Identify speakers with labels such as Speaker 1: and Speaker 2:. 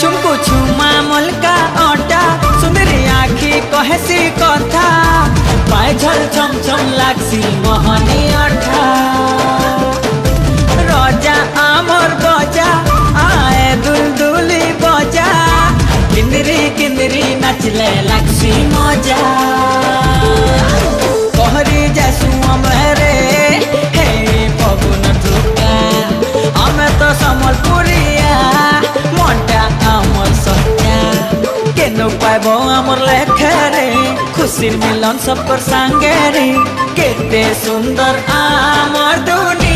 Speaker 1: चुमको छुमा मलका अटा सुंदरी आखी कहेसी कथा पाए झल छम छम लागसी मोहनी अठा रजा आमर बजा आए दुलदुली बजा किंदरी किंदरी नाचले लागसी मजा कहरी जासु अमरे हे पवन टुका हमें तो समलपुरिया मोटा आमर सत्या केनो पाइबो आमर लेखरे खुशी मिलन सब पर संगे रे केते सुंदर आमर दुनिया।